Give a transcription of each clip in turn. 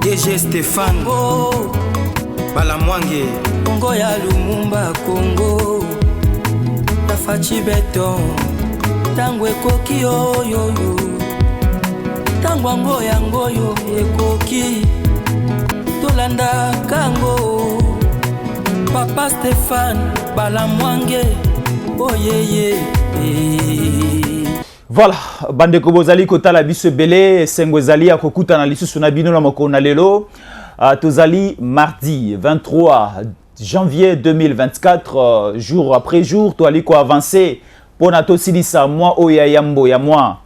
DG Stéphane Balamwange Congo ya Lumumba Congo Tafachi Beton Tango ekoki oyo Tango ango yango yo ekoki Tolanda kango Papa Stéphane Balamwange Oyeye Voilà, bandeko bozali kotala biso belé sengwezali ya kokuta na lisusu na bino na mokona lelo. Tozali mardi 23 janvier 2024, jour après jour, toali ko avancer pour na tosilisa mois oya yambo ya mois.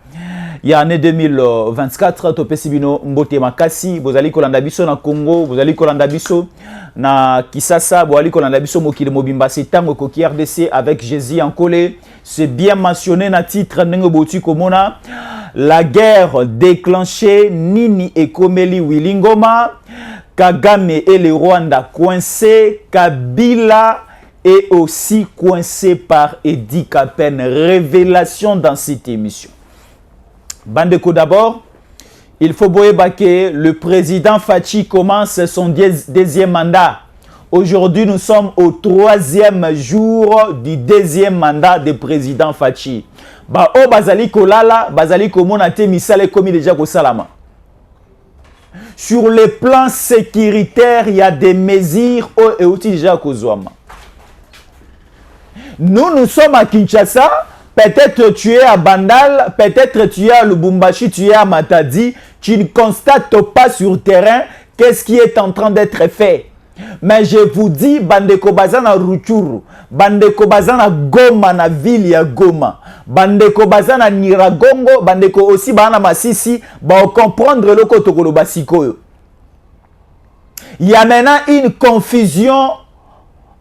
Ya année 2024 topesi bino mbote makasi, bozali kolanda biso na Congo, bozali kolanda biso na Kisasa, bozali kolanda biso mokili mobimba setango koki RDC avec Jésus en collé. C'est bien mentionné na titre ndenge boti komona la guerre déclenchée Nini et Komeli Wilingoma, Kagame et le Rwanda coincés, Kabila est aussi coincé par Edi Kapen. Révélation dans cette émission. Bandeko d'abord, il faut que le président Fachi commence son deuxième mandat. Aujourd'hui, nous sommes au 3e jour du deuxième mandat du président Fachi. Ba o bazali kolala, bazali komona te misale komi déjà ko salama. Sur le plan sécuritaire, il y a des mesures et aussi déjà kozwama. Nous sommes à Kinshasa. Peut-être tu es à Bandal, peut-être tu es à Lubumbashi, tu es à Matadi. Tu ne constates pas sur terrain qu'est-ce qui est en train d'être fait. Mais je vous dis, bandeko bazana Ruchuru, bandeko bazana Goma na ville ya Goma, bandeko bazana Niragongo, bandeko aussi bana Masisi, ba comprendre le kotokolo basikoyo. Il y a maintenant une confusion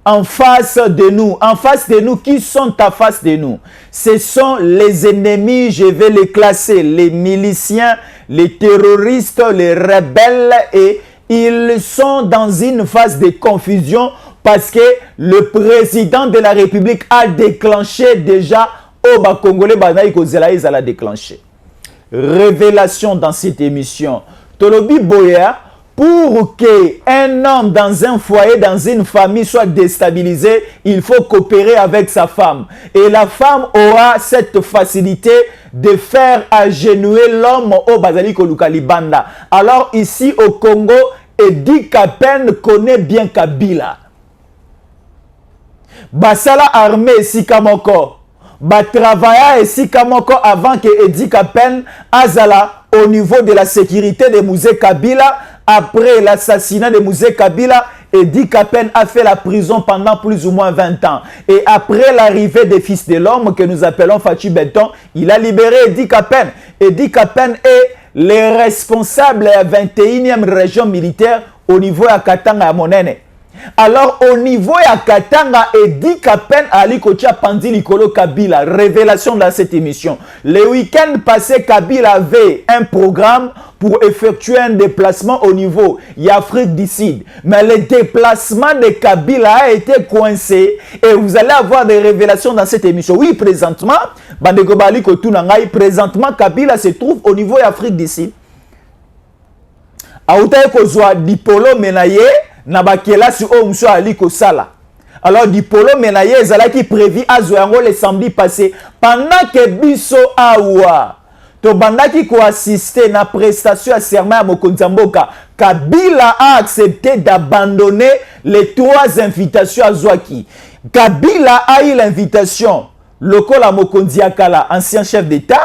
en face de nous. En face de nous, qui sont en face de nous? Ce sont les ennemis, je vais les classer, les miliciens, les terroristes, les rebelles, et ils sont dans une phase de confusion parce que le président de la République a déclenché déjà Oba Congolais Banaïko Zelaïs a déclenché. Révélation dans cette émission. Tolobi Boya, pour qu'un homme dans un foyer, dans une famille soit déstabilisé, il faut coopérer avec sa femme. Et la femme aura cette facilité de faire agenouiller l'homme au Bazali Kolukalibanda. Alors ici au Congo, Edi Kapen connaît bien Kabila. Basala armée ici Kamoko. Batravailla ici Kamoko avant que Edi Kapen azala au niveau de la sécurité de Mouzé Kabila. Après l'assassinat de Mouzé Kabila, Edi Kapen a fait la prison pendant plus ou moins 20 ans. Et après l'arrivée des fils de l'homme que nous appelons Fachi Beton, il a libéré Edi Kapen. Edi Kapen est le responsable de la 21e région militaire au niveau de Katanga à Monene. Alors au niveau de Katanga, Edi Kapen Ali Kocha Pandi Likolo Kabila. Révélation dans cette émission. Le week-end passé, Kabila avait un programme pour effectuer un déplacement au niveau d'Afrique du Sud. Mais le déplacement de Kabila a été coincé et vous allez avoir des révélations dans cette émission. Oui, présentement, présentement Kabila se trouve au niveau d'Afrique du Sud. Aoutaye kozwa Dipolo Menaye na bakela si o mso ali kosala. Alors Dipolo Menaye ezalaki prévu azoyango le samedi passé pendant que biso awa to bandaki ko assister na prestation à serment à Mokonzamboka. Kabila a accepté d'abandonner les 3 invitations à Zouaki. Kabila a eu l'invitation Lokola Mokonziakala, ancien chef d'État.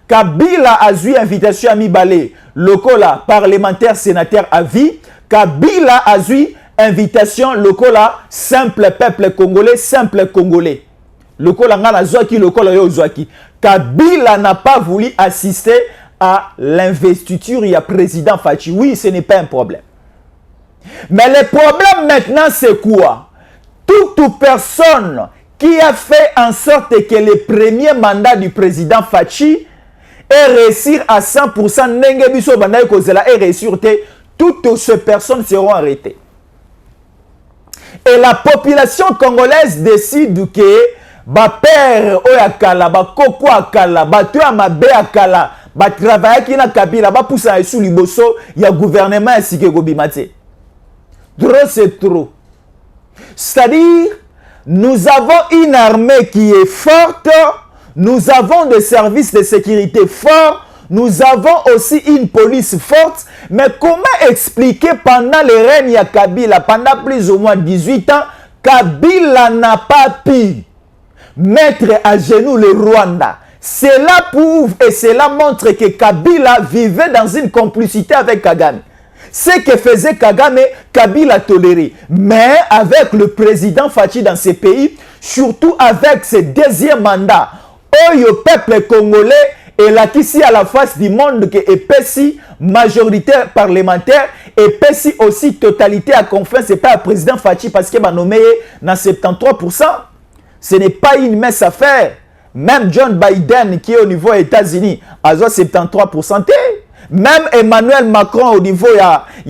Kabila a eu invitation à Mibale, Lokola parlementaire sénateur à vie. Kabila a eu invitation Lokola simple peuple congolais, simple congolais. Lokola ngana Zouaki, Lokola yo Zouaki. Kabila n'a pas voulu assister à l'investiture du président Fachi. Oui, ce n'est pas un problème. Mais le problème maintenant, c'est quoi? Toute personne qui a fait en sorte que le premier mandat du président Fachi ait réussi à 100%, Nenge Biso Bandaï Kozela ait réussi, toutes ces personnes seront arrêtées. Et la population congolaise décide que ba père oyakala, ba koko akala, ba tu amabe akala, ba travailler qui na Kabila ba poussa sous liboso ya gouvernement sike gobimate. Trop c'est trop. C'est-à-dire nous avons une armée qui est forte, nous avons des services de sécurité forts, nous avons aussi une police forte, mais comment expliquer pendant le règne à Kabila, pendant plus ou moins 18 ans, Kabila n'a pas pu mettre à genoux le Rwanda. Cela prouve et cela montre que Kabila vivait dans une complicité avec Kagame. Ce que faisait Kagame, Kabila toléré. Mais avec le président Fachi dans ces pays, surtout avec ce deuxième mandat, où le peuple congolais est là ici à la face du monde que EPSI, majorité parlementaire, EPSI aussi totalité à confiance, c'est pas le président Fachi parce qu'il va nommer dans 73%. Ce n'est pas une mince affaire. Même John Biden qui est au niveau des États-Unis a 73%. Même Emmanuel Macron au niveau de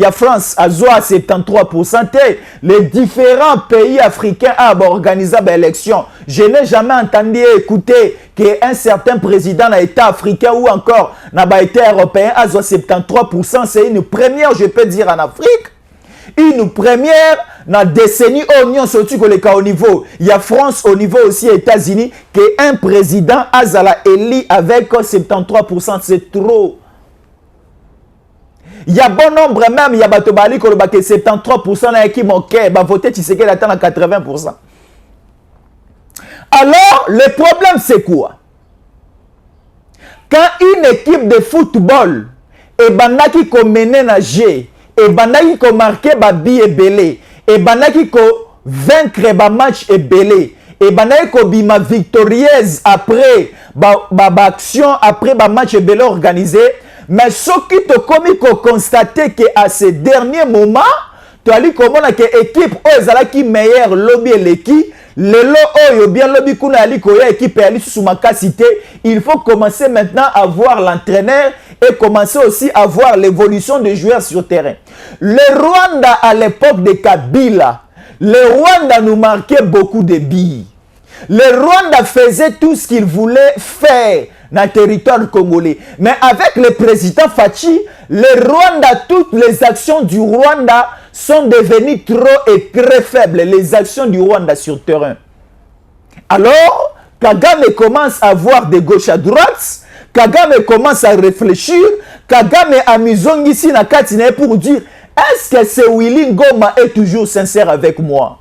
la France a 73%. Les différents pays africains ont organisé l'élection. Je n'ai jamais entendu écouter qu'un certain président d'un État africain ou encore d'un État européen a 73%. C'est une première, je peux dire, en Afrique. Une première dans la décennie oignon surtout que le cas au niveau il y a France au niveau aussi États-Unis qu'un président Azala élu avec 73%, c'est trop. Il y a bon nombre même il y a batobali que 73% na qui manquait va voter Tshisekedi attend à 80%. Alors le problème c'est quoi? Quand une équipe de football et bandaki ko mener na G et bandaki ko marquer ba bi ebele et bandaki ko vaincre ba match ebele et bandaki ko bima victorieuse après ba action après ba match ebele organisé, mais ce qui te commis ko constater que à ce dernier moment tu as dit comment que équipe ezala qui meilleur lobby l'équipe lelo oyo bien lobby kuna ali ko ya équipe ali sous makasité, il faut commencer maintenant à voir l'entraîneur et commencer aussi à voir l'évolution des joueurs sur terrain. Le Rwanda à l'époque de Kabila, le Rwanda nous marquait beaucoup de billes. Le Rwanda faisait tout ce qu'il voulait faire dans le territoire congolais. Mais avec le président Fachi, le Rwanda, toutes les actions du Rwanda sont devenues trop et très faibles. Les actions du Rwanda sur terrain. Alors, Kagame commence à voir de gauche à droite. Kagame commence à réfléchir. Kagame a mis ici na katine pour dire est-ce que ce Willy Ngoma est toujours sincère avec moi?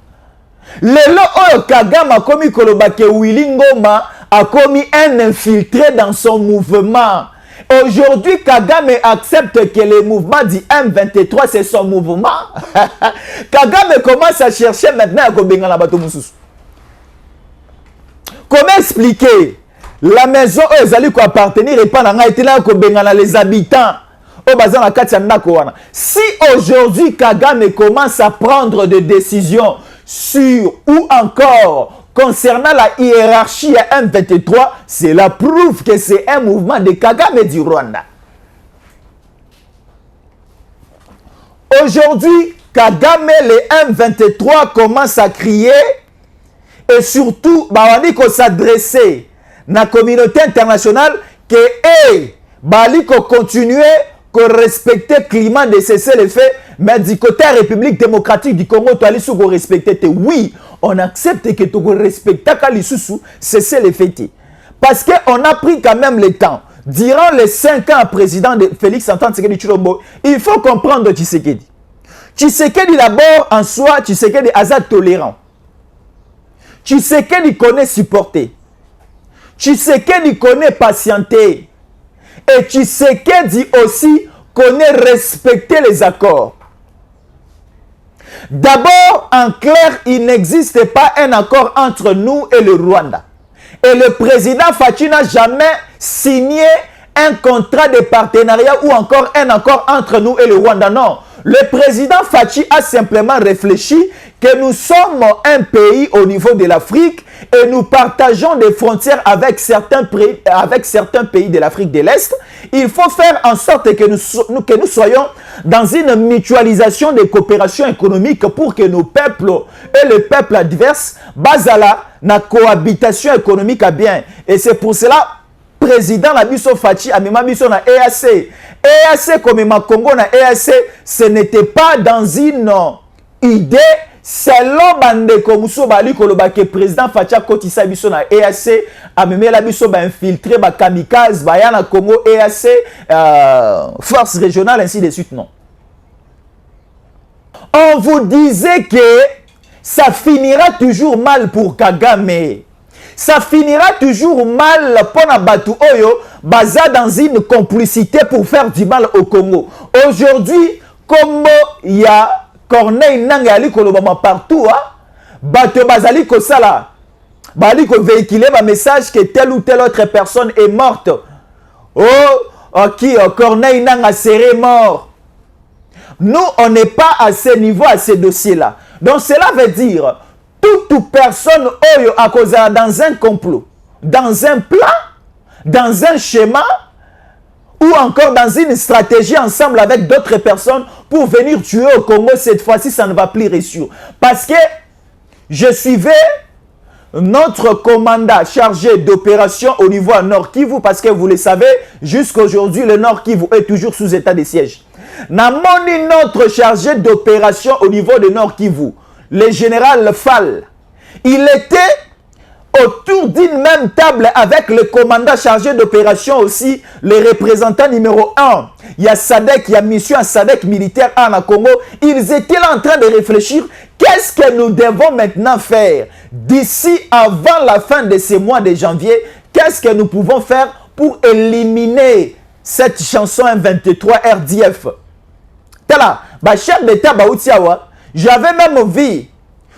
Lelo Kagame a commis que Willy Ngoma a commis un infiltré dans son mouvement. Aujourd'hui, Kagame accepte que le mouvement du M23 c'est son mouvement. Kagame commence à chercher maintenant à Kobenga na bato mususu. Comment expliquer? La maison où ils allaient appartenir et pas là les habitants. Si aujourd'hui Kagame commence à prendre des décisions sur ou encore concernant la hiérarchie à M23, cela prouve que c'est un mouvement de Kagame du Rwanda. Aujourd'hui, Kagame, les M23 commencent à crier et surtout, il faut s'adresser à la communauté internationale que il faut continuer à respecter le climat de cesser les faits, mais du côté République démocratique du Congo, tu as respecter. Oui, on accepte que tu respectes cesser les faits. Parce qu'on a pris quand même le temps. Durant les 5 ans président de Félix Antoine Tshisekedi Tshilombo, il faut comprendre Tshisekedi. Tshisekedi d'abord en soi, Tshisekedi est tolérant. Tshisekedi connaît supporter. Tshisekedi connaît patienter. Et Tshisekedi aussi connaît respecter les accords. D'abord, en clair, il n'existe pas un accord entre nous et le Rwanda. Et le président Fachi n'a jamais signé un contrat de partenariat ou encore un accord entre nous et le Rwanda. Non. Le président Fachi a simplement réfléchi que nous sommes un pays au niveau de l'Afrique et nous partageons des frontières avec certains pays de l'Afrique de l'Est. Il faut faire en sorte que nous soyons dans une mutualisation des coopérations économiques pour que nos peuples et les peuples adverses basent à la cohabitation économique à bien. Et c'est pour cela, président na biso Fachi amema biso na EAC. EAC comme ma Congo na EAC, ce n'était pas dans une idée selon bande comme so bali koloba que président Fachi kotisa biso na EAC amemela biso ba infiltrer ba kamikaze ba ya na Congo EAC force régionale ainsi de suite non. On vous disait que ça finira toujours mal pour Kagame. Ça finira toujours mal pour Nabatu Oyo, basé dans une complicité pour faire du mal au Congo. Aujourd'hui, comme il y a Corneille Nangali Kolobama partout, Bato Bazali Kosala, Bali ko véhiculer un message que telle ou telle autre personne est morte. Corneille Nanga serait mort. Nous, on n'est pas à ce niveau, à ce dossier-là. Donc, cela veut dire, toute personne à cause dans un complot, dans un plan, dans un schéma, ou encore dans une stratégie ensemble avec d'autres personnes pour venir tuer au Congo, cette fois-ci, ça ne va plus réussir. Parce que je suivais notre commandant chargé d'opération au niveau à Nord Kivu, parce que vous le savez, jusqu'aujourd'hui, le Nord Kivu est toujours sous état de siège. Namoni notre chargé d'opération au niveau de Nord Kivu, le général Fall, il était autour d'une même table avec le commandant chargé d'opération aussi, le représentant numéro 1. Il y a Sadek, il y a mission à Sadek militaire en Congo. Ils étaient là en train de réfléchir, qu'est-ce que nous devons maintenant faire d'ici avant la fin de ce mois de janvier, qu'est-ce que nous pouvons faire pour éliminer cette chanson M23 RDF. Tala, bah chef d'État Baoutiawa, j'avais même vu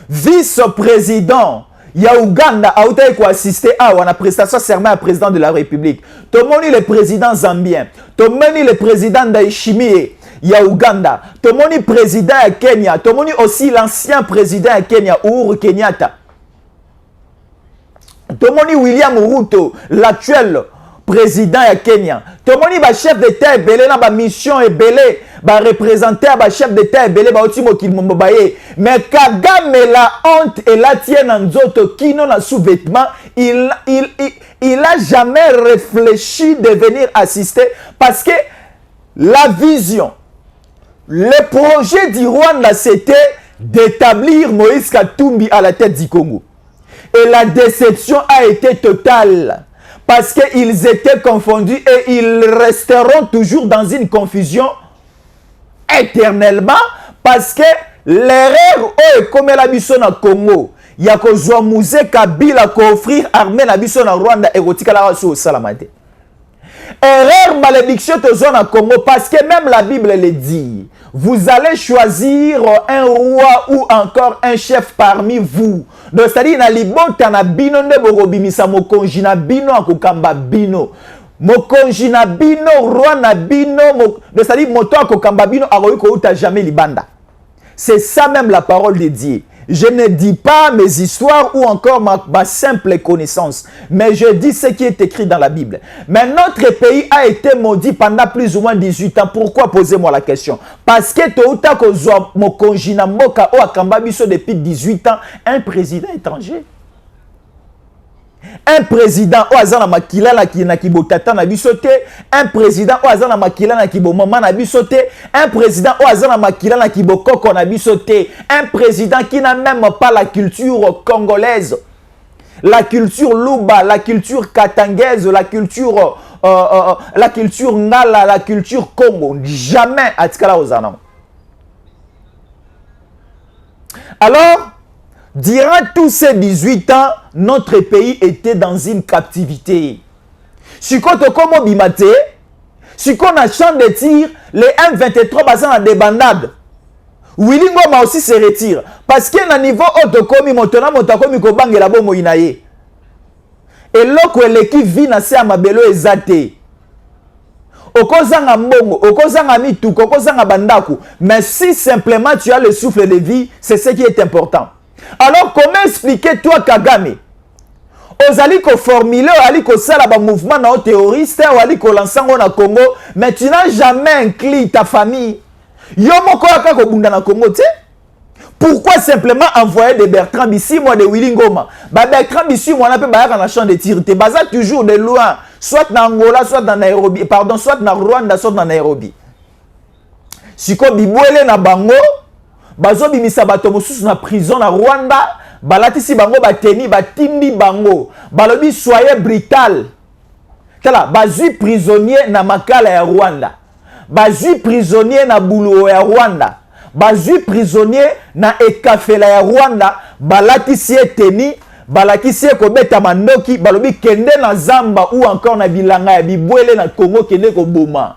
vice-président ya Ouganda a été assisté à la prestation serment à président de la République. Tomoni le président zambien, tomoni le président d'Aishimie ya Ouganda, tomoni président à Kenya, tomoni aussi l'ancien président à Kenya Uhuru Kenyatta. Tomoni William Ruto, l'actuel président ya Kenya. Tomoni ba chef d'État ebele na ba mission ebele, ba représentant ba chef d'État ebele ba otimo kilmombaye. Mais Kagame la honte et la tienne en nzoto kino na sous-vêtement, il a jamais réfléchi de venir assister parce que la vision, le projet du Rwanda c'était d'établir Moïse Katumbi à la tête du Congo. Et la déception a été totale. Parce qu'ils étaient confondus et ils resteront toujours dans une confusion éternellement. Parce que l'erreur est comme la mission na Congo. Il y a que Zouamouze Kabila qui offrir armée la mission na Rwanda et Rotika la race au Salamate. Erreur, malédiction de zone à Congo parce que même la Bible le dit. Vous allez choisir un roi ou encore un chef parmi vous. Donc c'est-à-dire na libota na bino nde borobimisa mokonji na bino akokamba bino. Mokonji na bino roi na bino c'est-à-dire moto akokamba bino akoyiko uta jamais libanda. C'est ça même la parole de Dieu. Je ne dis pas mes histoires ou encore ma simple connaissance, mais je dis ce qui est écrit dans la Bible. Mais notre pays a été maudit pendant plus ou moins 18 ans. Pourquoi? Posez-moi la question. Parce que depuis 18 ans, un président étranger. Un président au azana makila na kibotata na bisote, un président au azana makila na kibomama na bisote, un président au azana makila na kibokoko na bisote, un président qui n'a même pas la culture congolaise, la culture luba, la culture katangaise, la culture ngala, la culture Congo, jamais atikala ozana. Alors durant tous ces 18 ans, notre pays était dans une captivité. Si on a comme bimate, si on a champ de tir, les M23 basant en débandade. Willy Ngoma aussi se retire. Parce qu'il y a un niveau autocomi, motokomi kobange la bomo inaye. Et l'autre l'équipe vit na se amabelo ezate. Okozanga mbongo, okozanga mituko, okozanga bandaku. Mais si simplement tu as le souffle de vie, c'est ce qui est important. Alors, comment expliquer toi Kagame? Ozali ko formuler, ozali ko sala ba mouvement na terroriste, ozali ko lancer na Congo, mais tu n'as jamais inclus ta famille. Yo moko aka ko bunda na Congo, tu sais? Pourquoi simplement envoyer des Bertrand Bissimo de Willy Ngoma? Ba Bertrand Bissimo on appelle ba na champ de tir, te baza toujours de loin soit na Angola, soit na Nairobi, pardon, soit na Rwanda, soit na Nairobi. Siko bibwele na bango, bazo bimisa bato mosusu na prison na Rwanda, balatisi bango bateni, batindi bango, balobi soyez brutal. Tala, bazui prisonnier na makala ya Rwanda, bazui prisonnier na buluo ya Rwanda, bazui prisonnier na ekafela ya Rwanda, balatisi eteni, balakisi kobeta mandoki, balobi kende na zamba ou encore na bilanga ya bibwele na Congo kende ko boma.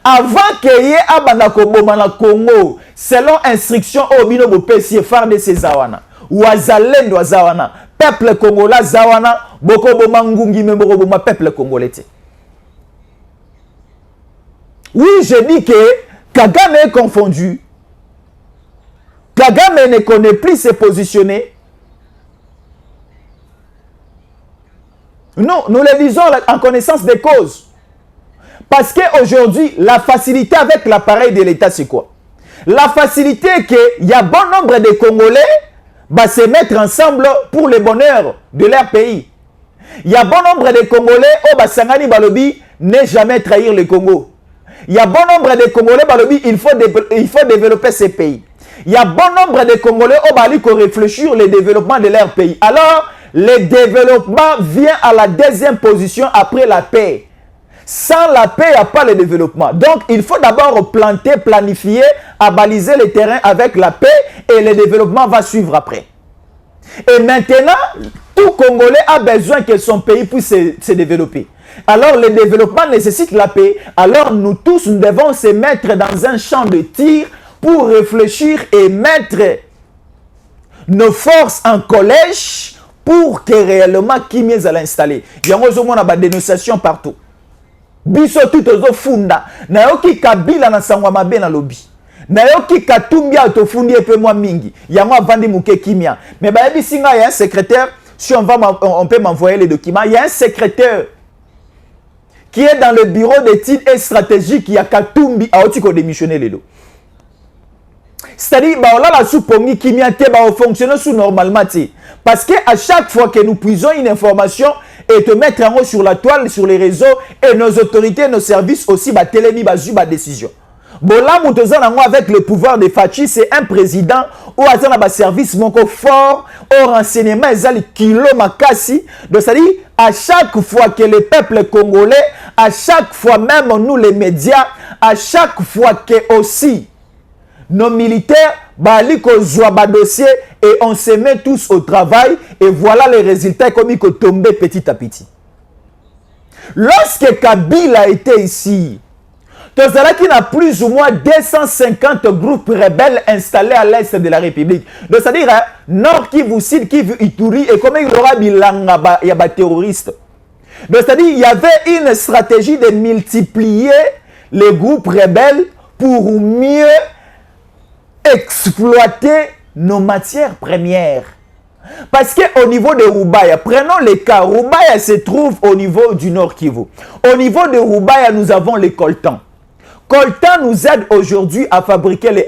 Avant que ye abanda ko boma na Congo, selon instruction obino bo pesi farde sezawana, wazalendo zawana, peuple congolais zawana, boko boma ngungi me boko boma peuple congolais. Oui, je dis que Kagame est confondu. Kagame ne connaît plus se positionner. Non, nous le disons en connaissance des causes. Parce qu'aujourd'hui, la facilité avec l'appareil de l'État, c'est quoi? La facilité qu'il y a bon nombre de Congolais va se mettre ensemble pour le bonheur de leur pays. Il y a bon nombre de Congolais au Basangani Balobi ne jamais trahir le Congo. Il y a bon nombre de Congolais Balobi, il faut développer ces pays. Il y a bon nombre de Congolais au Bali qui réfléchir le développement de leur pays. Alors, le développement vient à la deuxième position après la paix. Sans la paix, il n'y a pas le développement. Donc, il faut d'abord planter, planifier, abaliser le terrain avec la paix et le développement va suivre après. Et maintenant, tout Congolais a besoin que son pays puisse se développer. Alors, le développement nécessite la paix. Alors, nous tous, nous devons se mettre dans un champ de tir pour réfléchir et mettre nos forces en collège pour que réellement Kimia allait installer. Il y a une dénonciation partout. Biso tout ozo funda. Nayoki Kabila na sangwa mabe na lobby. Nayoki Katumbi autofundi epe mwa mingi. Yango avandi muke Kimia. Mais bah singa il y a un secrétaire. Si on peut m'envoyer les documents. Il y a un secrétaire qui est dans le bureau d'études et stratégiques. Il y a Katumbi a otiko démissionner les deux. C'est-à-dire, bah, là, la sous-pongi qui m'a été fonctionner sous normalement. Parce qu'à chaque fois que nous puisons une information et te mettre en haut sur la toile, sur les réseaux, et nos autorités, nos services aussi, bah, télémi, bah, ma décision. Bon, là, avec le pouvoir de Fachi, c'est un président ou un service monko fort, au renseignement, ils ont le kilo makasi. Donc, c'est-à-dire, à chaque fois que le peuple congolais, à chaque fois même nous les médias, à chaque fois que aussi nos militaires, bali ko zwa dossier et on se met tous au travail et voilà les résultats comme ils sont tombés petit à petit. Lorsque Kabila était ici, qui a plus ou moins 250 groupes rebelles installés à l'est de la République. Donc c'est-à-dire, Nord Kivu, Sud Kivu, Ituri, et comme il y aura bilanga, il y a des terroristes. Donc c'est-à-dire, il y avait une stratégie de multiplier les groupes rebelles pour mieux exploiter nos matières premières. Parce qu'au niveau de Rubaya, prenons les cas, Rubaya se trouve au niveau du Nord Kivu. Au niveau de Rubaya, nous avons les coltans. Coltan nous aide aujourd'hui à fabriquer les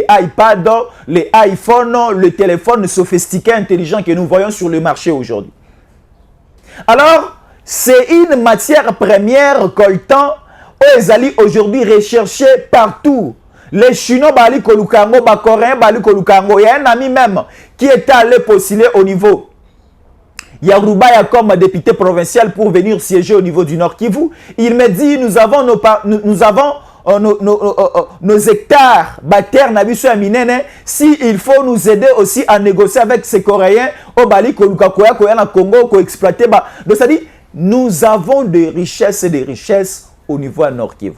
iPads, les iPhones, le téléphone sophistiqué, intelligent que nous voyons sur le marché aujourd'hui. Alors, c'est une matière première coltan aux alliés aujourd'hui recherchée partout. Les Chinois, Bali Kolukango, les Coréens, Bali Kolukango. Il y a un ami même qui est allé postuler au niveau. Il y a Rubaya comme député provincial pour venir siéger au niveau du Nord Kivu. Il me dit, nous avons nos hectares, terre, si il faut nous aider aussi à négocier avec ces Coréens, au Bali, Kolukakoya, Koya, Congo, pour exploiter. Donc, ça dit, nous avons des richesses et des richesses au niveau du Nord Kivu.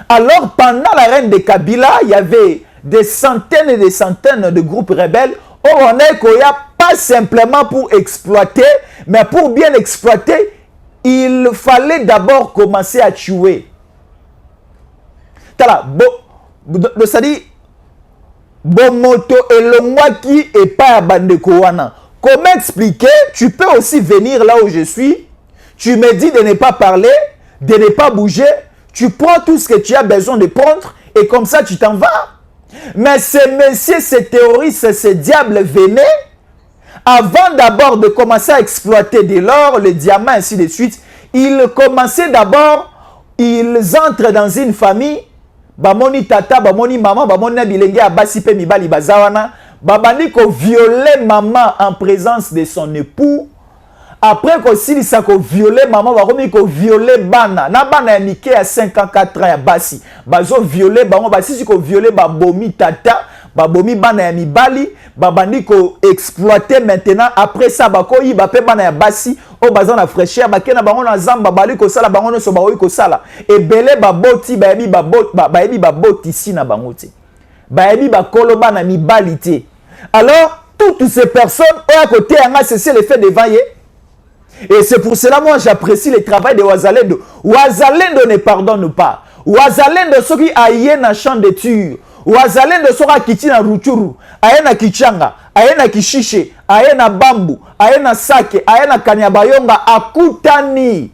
Alors, pendant la reine de Kabila, il y avait des centaines et des centaines de groupes rebelles. On est Koya, pas simplement pour exploiter, mais pour bien exploiter, il fallait d'abord commencer à tuer. C'est-à-dire, Bomoto et le Mwaki et pas Bandekouana. Comment expliquer? Tu peux aussi venir là où je suis. Tu me dis de ne pas parler, de ne pas bouger. Tu prends tout ce que tu as besoin de prendre et comme ça tu t'en vas. Mais ces messieurs, ces terroristes, ces diables venaient, avant d'abord de commencer à exploiter de l'or, le diamant, ainsi de suite, Ils commençaient d'abord, ils entrent dans une famille, bamoni tata, bamoni maman, bamoni na bilenge abasi pe mibali bazawana, babandi ko violer maman en présence de son époux. Après ko silisa ko violer maman, bakomi ko violer bana. Na bana ya mike à 5 ans, 4 ans ya basi. Bazo violer bango, basisi ko violer babomi tata, babomi bana ya mibali, babandi ko exploiter maintenant. Après ça bako yi bape bana ya basi, o bazan na fraîcheur, bakena bango na zamba bali ko sala bango no so baoyi ko sala. Ebele baboti bayebi baboti ici na bango te. Bayebi bakolo bana mibali te. Alors toutes ces personnes au côté anga cessé le fait devant ye. Et c'est pour cela, moi, j'apprécie le travail de Ouazalendo. Ouazalendo ne pardonne pas. Ouazalendo, ceux qui aillent dans champ de tir. Ouazalendo, ceux qui na Ruchuru, aillent na Kichanga, aillent na Kishiche, aillent na Bambu, aillent na Sake, aillent na Kanyabayonga, Akutani.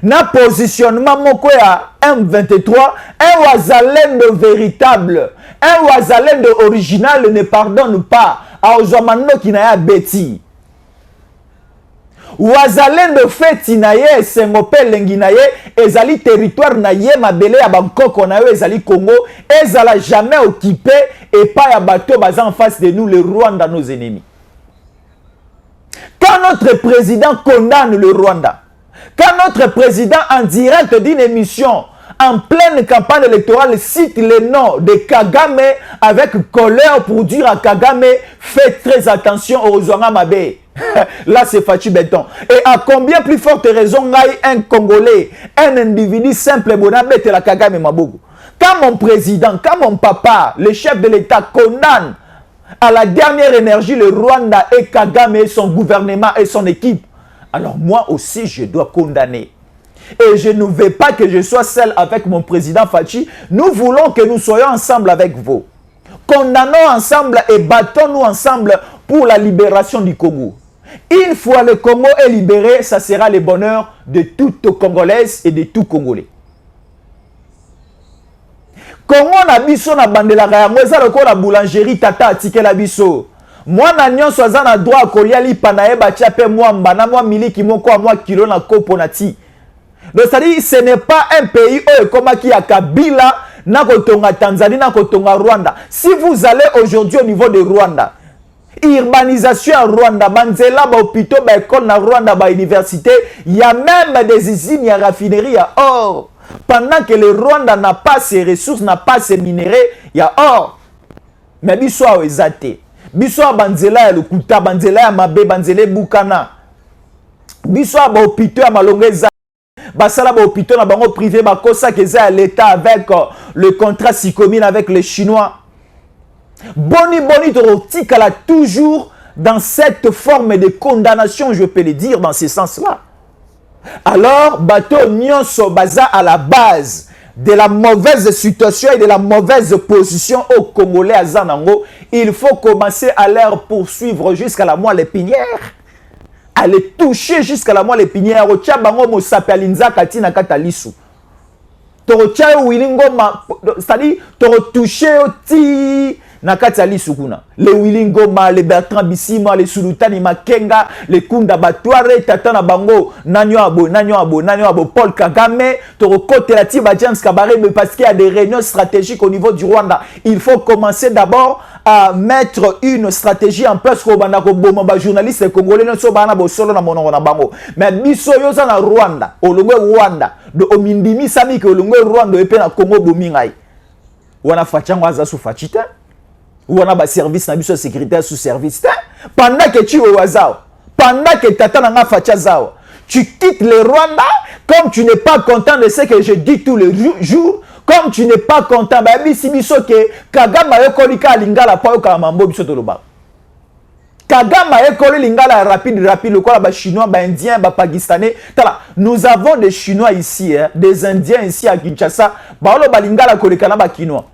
Na positionnement moko ya M23, un Ouazalendo véritable, un Ouazalendo original ne pardonne pas. A Ozomano qui n'a bêti. Ouazalendo feti na ye sengope lengi na ye ezali territoire na ye mabele ya Bangkoko na ye ezali Congo ezala jamais occupé et pas ya bateau baza en face de nous le Rwanda nos ennemis. Quand notre président condamne le Rwanda, quand notre président en direct d'une émission en pleine campagne électorale cite les noms de Kagame avec colère pour dire à Kagame faites très attention aux Ouanga Mabe. Là c'est Fachi Béton. Et à combien plus forte raison un Congolais, un individu simple bonabete la Kagame Mabogo. Quand mon président, quand mon papa, le chef de l'État condamne à la dernière énergie le Rwanda et Kagame et son gouvernement et son équipe, alors moi aussi je dois condamner. Et je ne veux pas que je sois seul avec mon président Fachi. Nous voulons que nous soyons ensemble avec vous. Condamnons ensemble et battons-nous ensemble pour la libération du Congo. Une fois le Congo est libéré, ça sera le bonheur de toutes Congolaises et de tout Congolais. Congo na biso na bandela yango eza lokola boulangerie tata atike la biso. Moi na nyonso aza na droit kolia lipa na ye batia pe mwamba na mwa miliki moko mwa kilo na kopo na ti. Donc c'est-à-dire ce n'est pas un pays comme qui a Kabila, na kotonga Tanzanie, na kotonga Rwanda. Si vous allez aujourd'hui au niveau de Rwanda, urbanisation à Rwanda, banzela ba hôpitaux, ba école na Rwanda, ba université, il y a même des usines, il y a raffineries, il y a or. Pendant que le Rwanda n'a pas ses ressources, n'a pas ses minéraux, il y a or. Mais biso a ezate. Biso a banzela ya Lukuta, banzela ya Mabe, banzela Bukana. Biso a ba hôpitaux ya Malongeza. Basala ba hôpitaux na bango privé ba kosa que ça l'État avec le contrat Sicomine avec les Chinois. Boni Torotikala toujours dans cette forme de condamnation, je peux le dire dans ce sens-là. Alors bateau nyonso baza à la base de la mauvaise situation et de la mauvaise position au Congolais à Zanango, il faut commencer à leur poursuivre jusqu'à la moelle épinière. À les toucher jusqu'à la moelle épinière. Ocha bango mo sapelinza katina katalisu. Torocha wilingoma, c'est-à-dire toro toucher oti na katalisu kuna. Le wilingoma, le Bertrand Bissima, le Sulutani Makenga, le Kunda Batware, Tatana Bango, Nanyo Abo, Paul Kagame, toro kote la Tiba James Kabare, mais parce qu'il y a des réunions stratégiques au niveau du Rwanda. Il faut commencer d'abord à mettre une stratégie en place pour les journalistes congolais ne sont pas solo na monongo na bango mais biso yo za na Rwanda olongwe Rwanda de omindimi sami ke olongwe Rwanda epe na Congo bomingai wana fachango aza sous fachita wana ba service na biso sécuritaire sous service pendant que tu wazao pendant que tata na facha zao tu quittes le Rwanda comme tu n'es pas content de ce que je dis tous les jours. Comme tu n'es pas content, bah bisi biso ke Kagame ekolika lingala pa yoka mambo biso toloba. Kagame ekoli lingala rapide le quoi ba chinois, ba indien, ba pakistanais. Tala, nous avons des chinois ici des indiens ici à Kinshasa, ba lo ba lingala kolika na ba kinois.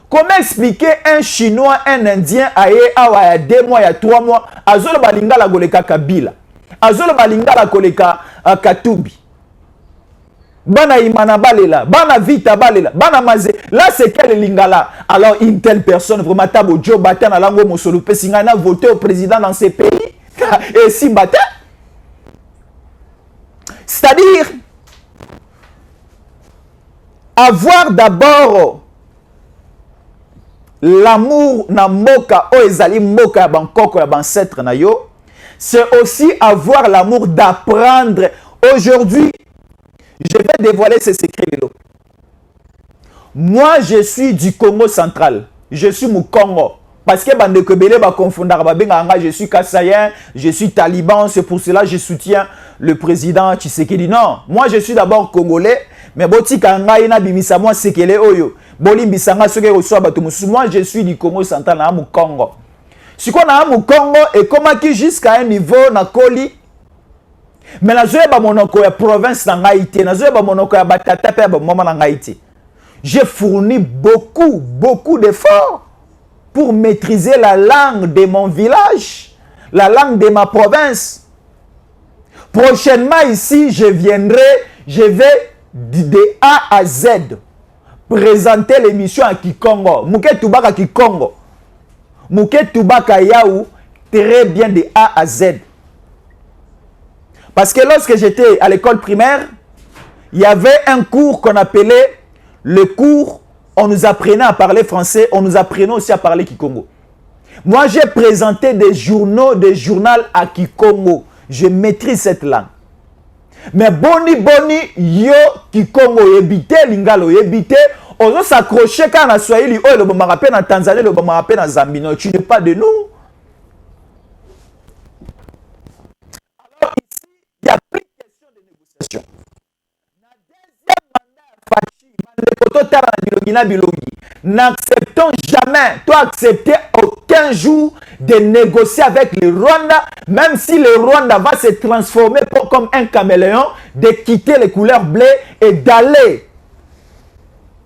Comment expliquer un chinois, un indien aye awa ya 2 mois, ya 3 mois, azolo ba lingala koleka Kabila. Azolo ba lingala koleka Katumbi. Bana imana balela, bana vita balela, bana maze. Là c'est quel lingala. Alors une telle personne vraiment tabo Joe Batan alango mosolo pesinga na voté au président dans ces pays. Et si Batan C'est-à-dire, avoir d'abord l'amour na moka o ezali moka ya bankoko ya bancêtre na yo, c'est aussi avoir l'amour d'apprendre. Aujourd'hui, je vais dévoiler ce secret. Moi, je suis du Congo central. Je suis mu Congo. Parce que je suis Kassayen, je suis taliban, c'est pour cela que je soutiens le président Tshisekedi. Non, moi je suis d'abord congolais, mais moi je suis du Congo central, mu Congo. Si on a mu Congo et comment qui jusqu'à un niveau na Koli, mais la zoé ba monoko ya province na Haïti, na zoé ba monoko ya batata pe ba maman na Haïti. J'ai fourni beaucoup d'efforts pour maîtriser la langue de mon village, la langue de ma province. Prochainement ici, je vais de A à Z présenter l'émission à Kikongo. Mouké Toubaka Kikongo. Mouké Toubaka Yaou, très bien de A à Z. Parce que lorsque j'étais à l'école primaire, il y avait un cours qu'on appelait le cours. On nous apprenait à parler français, on nous apprenait aussi à parler Kikongo. Moi, j'ai présenté des journaux à Kikongo. Je maîtrise cette langue. Mais boni, yo Kikongo yebite, lingalo yebite, on s'accrocher quand on a Swahili, oh, le bon rappel en Tanzanie, le bon rappel en Zambie. Non, tu n'es pas de nous. Alors ici, il n'y a plus de question de négociation. N'acceptons jamais, toi accepter aucun jour de négocier avec le Rwanda, même si le Rwanda va se transformer comme un caméléon, de quitter les couleurs bleues et d'aller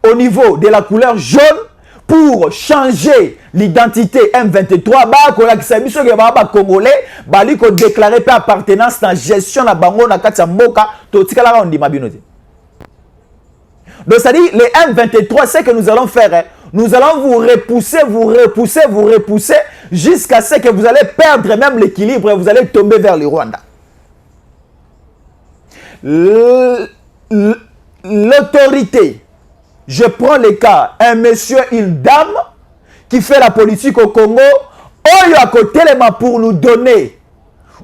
au niveau de la couleur jaune pour changer l'identité M23. Congolais, déclarer appartenance dans la gestion de la bango na Katsamboka, totikala on dit mabinote. Donc, c'est-à-dire, les M23, c'est que nous allons faire. Hein. Nous allons vous repousser, jusqu'à ce que vous allez perdre même l'équilibre et vous allez tomber vers le Rwanda. L'autorité, je prends le cas, un monsieur, une dame, qui fait la politique au Congo, à côté pour nous donner,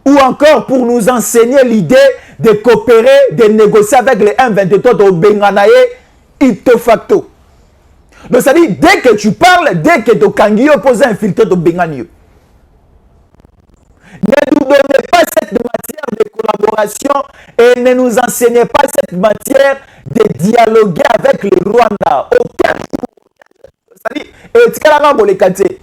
ou encore pour nous enseigner l'idée de coopérer, de négocier avec les M23 au Benganaye, ipto facto. Donc, ça dit, dès que tu parles, dès que tu kangi pose infiltré au Benganio. Ne nous donnez pas cette matière de collaboration et ne nous enseignez pas cette matière de dialoguer avec le Rwanda. Aucun jour. Ça dit, et tu as les quartiers.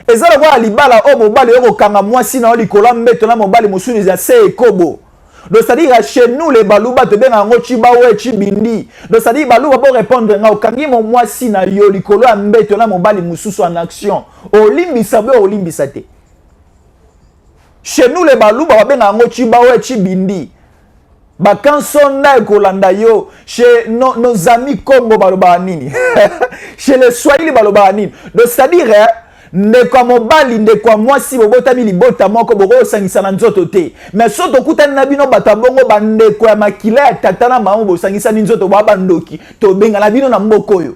Et ça, on va libala au mobile, au kanga moi, sinon, les colons mettent là, mobile, moussou, les assez kobo. Donc, c'est-à-dire, chez nous, les balouba, te ben en chibaoué, chibindi. Donc, c'est-à-dire, balouba, pour répondre, au kangi, mon moi, si na yo, les colons mettent là, mobile, moussou, en action. Olimbi sabe, olimbi sate. Chez nous, les balouba, ben en chibaoué, chibindi. Bakansona et Kolanda yo, chez nos amis Congo, balouba nini. Chez les Swahili, balouba nini. Donc, c'est-à-dire, ne kwa mobali ne kwa mwasi bobota mi libota moko bogo sangisa na nzoto te mais soto kutani na bino batabongo bande kwa makila tatana mamu bo sangisa ni nzoto baba ndoki to benga na bino na mboko yo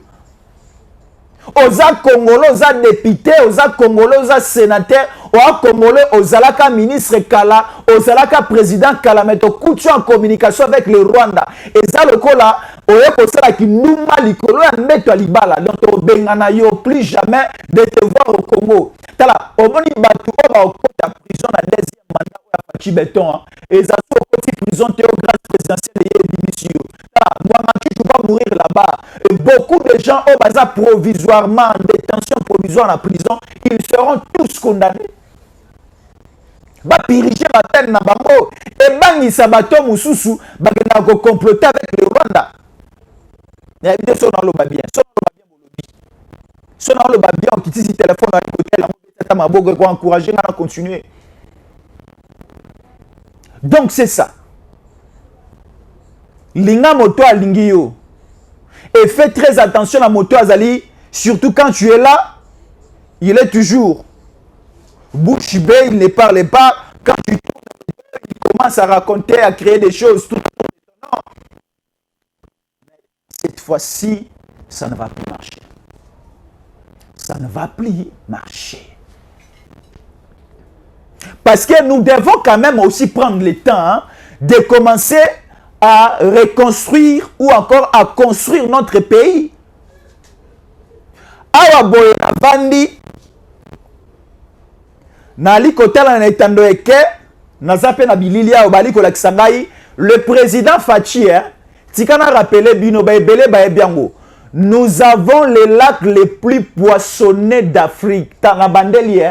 oza congolais oza député oza congolais oza sénateur oza congolais ozalaka ministre kala ozalaka président kala mais to kutu en communication avec le Rwanda eza lokola oye kosala kinuma likolo ya mbeto ya libala donc obengana yo plus jamais de te voir au Congo tala omoni batu oyo baokota prison na deuxième mandat oyo afaci beton eza so okoti prison te au grâce présidentielle ye dimisi yo tala Mwamaki tu vas mourir là-bas et beaucoup de gens oyo baza provisoirement en détention provisoire en prison ils seront tous condamnés va piriger la peine na bango et bangisa bato mususu bakenda ko comploter avec le Rwanda. Il y a des gens dans le babien. Son dans le babien, on quitte ce téléphone à côté, on va encourager à continuer. Donc c'est ça. Linga moto a lingio. Et fais très attention à moto azali, surtout quand tu es là, il est toujours bouche bée, il ne parle pas. Quand tu tournes, il commence commence à raconter, à créer des choses tout étonnantes. Cette fois-ci, ça ne va plus marcher. Ça ne va plus marcher. Parce que nous devons quand même aussi prendre le temps de commencer à reconstruire ou encore à construire notre pays. Awa boye na bandi nali kotala na etando eke naza pe na bilili awa bali kolakisa ngai le président Fachi tikana rappelé bino ba ebele ba ebiango. Nous avons les lacs les plus poissonnés d'Afrique. Tana bandeli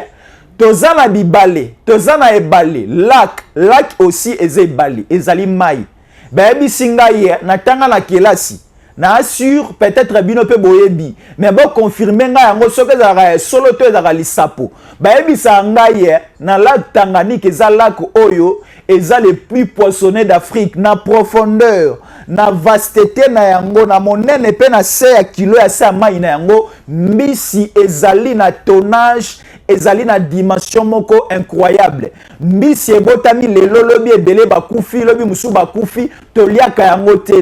tozana bibale, tozana ebale, lac aussi ezebali, ezali mai. Ba ebisinga ye na tanga na kelasi. Na assure peut-être bino pe boyebi mais bon confirmer nga yango soki ezalaka solo to ezalaka lisapo bayebisa ngai na lac Tanganyika eza lac oyo eza le plus poissonné d'Afrique na profondeur na vasteté na yango na monene pe na se ya kilo ya se ya mai na yango mbisi ezali na tonnage ezali na dimension moko incroyable mbisi ebotami lelo lobi ebele bakufi lobi musu bakufi toliaka yango te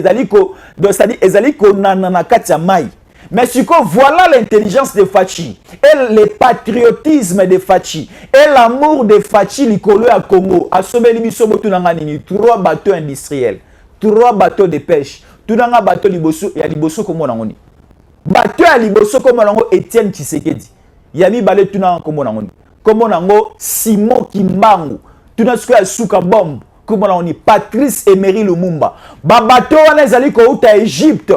ezali konana na kati ya mai. Mais voilà l'intelligence de Fachi et le patriotisme de Fachi et l'amour de Fachi likolo ya Congo asobeli biso botunanga nini 3 bateaux industriels 3 bateaux de pêche tunanga bateau liboso ya liboso komona ngoni bateau ya liboso komona ngo Etienne Tshisekedi ya mibale tunanga komona ngoni komona ngo Simon Kimbangu tunasuka ya suka bombe komona ngoni Patrice Emery Lumumba ba bateau wana ezali ko uta Egypte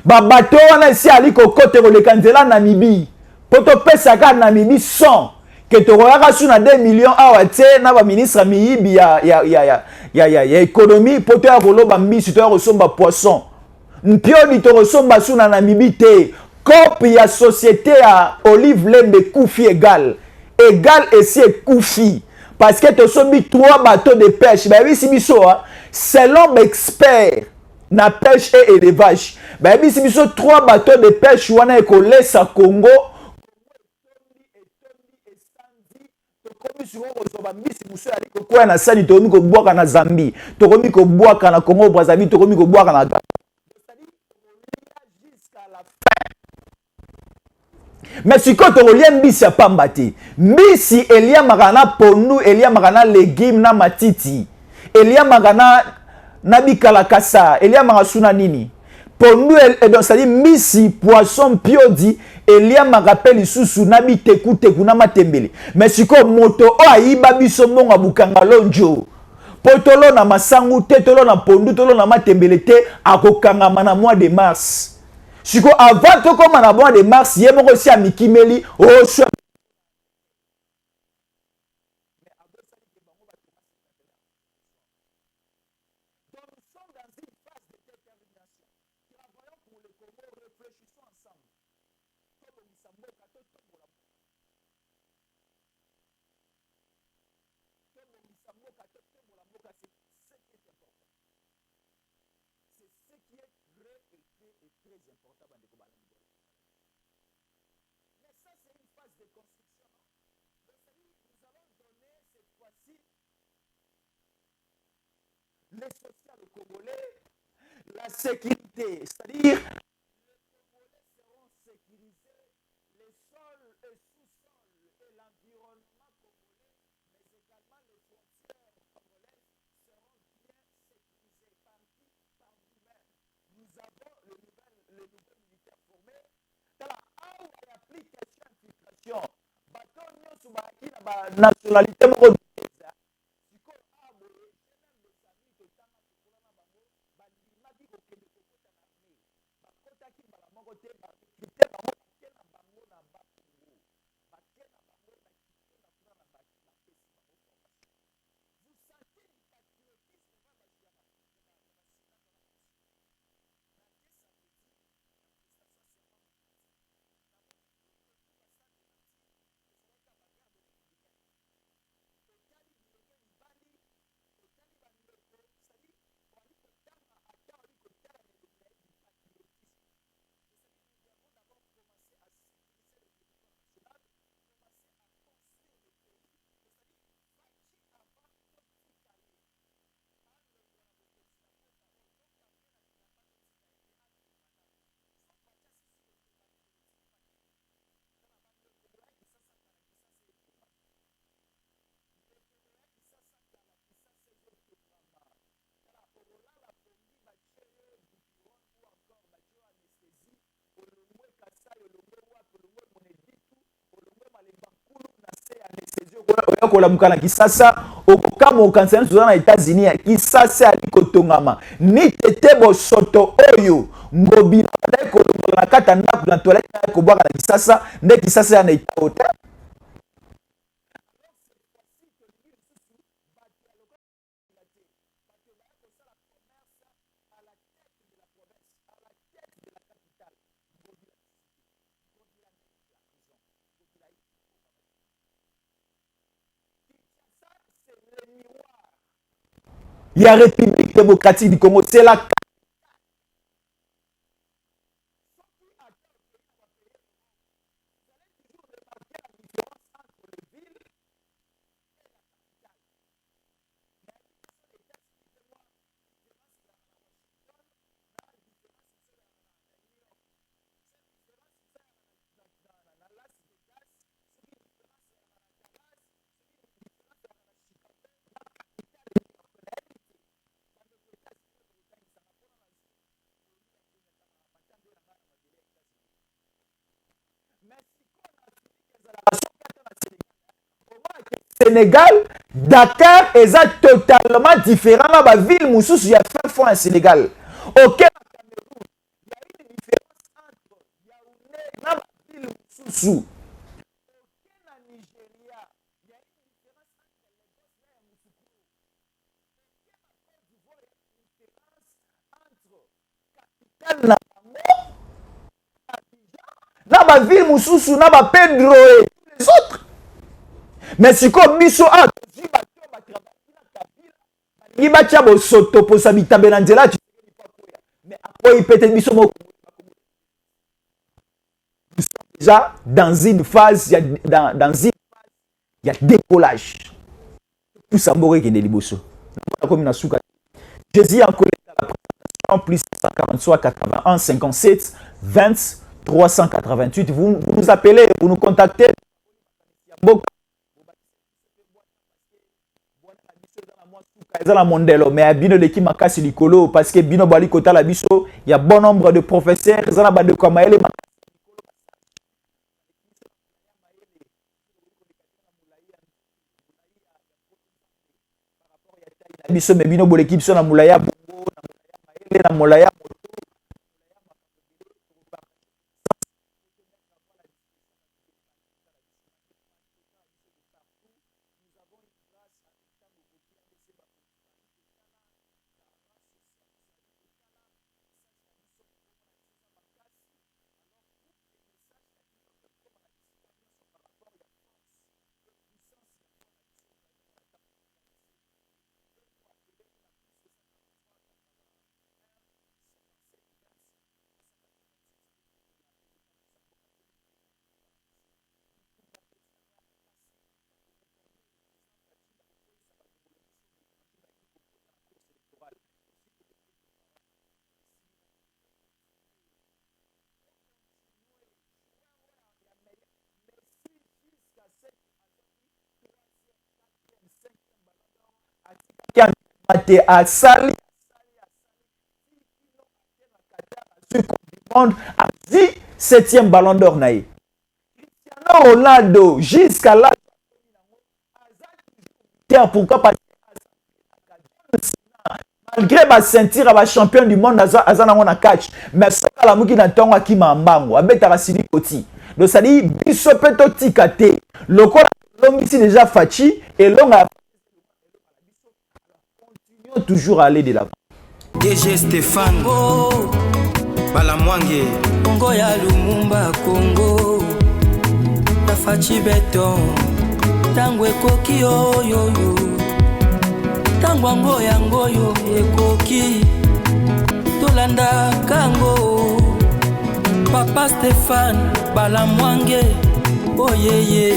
ba bateau wana esi ali ko kote koleka nzela Namibie poto pesaka Namibie 100 que tu auras sur 2 millions awa te na ba ministre miyibi ya économie poto ya koloba mbisi to ya kosomba poisson mpioni to kosomba suna Namibie te copie ya société ya Olive Lembe Koufi égal et si Koufi parce que tu sombi 3 bateaux de pêche ba bisi biso selon expert na pêche et élevage ba bisi biso 3 bateaux de pêche wana ekolesa Congo komi suko kozoba mbisi muso ali kokoya na sali tokomi kobwaka na Zambie tokomi kobwaka na Congo Brazzaville tokomi kobwaka na Gabon jusqu'à la fin. Mais si quand on lit mbisi ya pamba te mbisi elia magana pondu elia magana légume na matiti elia magana na bikalakasa elia magasuna nini pondu donc ça dit mbisi poisson piodi elia magapeli susu na biteku teku na matembele mais siko moto o ayiba biso mbonga bukanga lonjo potolo na masangu te tolo na pondu tolo na matembele te akokangama na mois de mars siko avant to koma na mois de mars ye moko si amikimeli o so les social congolais, la sécurité, c'est-à-dire les Congolais seront sécurisés, les sols et sous-sols et l'environnement congolais, mais également les frontières congolaises seront bien sécurisées par qui? Par nous-mêmes. Nous avons le nouveau militaire formé. Dans la application infiltration, bateau nyonso baki na ba nationalité moko oyakola mukana Kisasa okokama okansana soza na États-Unis Kisasa alikotongama ni tete bosoto oyo ngobi na ko na kata na toilette ko bwaka na Kisasa nde Kisasa ya na hotel. Il y a République démocratique du Congo, c'est la Sénégal, Dakar est totalement différent dans la ville Moussous, il y a fin fond à Sénégal. Ok, Cameroun, il y a une différence entre Yaoundé et la ville Moussous. Ok, na Nigeria, il y a une différence entre Lagos et Moussous. Ok, na Côte d'Ivoire, il y a une différence entre capitale na Bango, Abidjan, na la ville Moussous, na ba Pedro et tous les autres. Mais si comme biso a tu vas il va tiabo soto pour s'habiter benanzela tu mais après peut-être biso mo déjà dans une phase dans une phase il y a décollage tout ça moré qui est liboso comme na suka Jésus en collecte la présentation plus 143 81 57 20 388 vous nous appelez vous nous contactez la mondelo mais bino de ki makasi likolo parce que bino bali kota la biso il y a bon nombre de professeurs zana ba de kamaele biso mais bino boleki biso na mulaya bongo na mulaya à Sali a dit 7e ballon d'or naï. Cristiano Ronaldo jusqu'à là pourquoi pas malgré ma ceinture ma champion du monde azana on a catch mais ça la muki na tonga ki mambango abeta rasili koti donc ça dit biso peto tikate lokola longisi déjà fachi et longa continuons toujours à aller de l'avant. DG Stéphane oh, Balamwange Congo ya Lumumba Congo Fachi beton tango ekoki oyo tango ngoyo ekoki tolanda kango Papa Stéphane Balamwange oyeye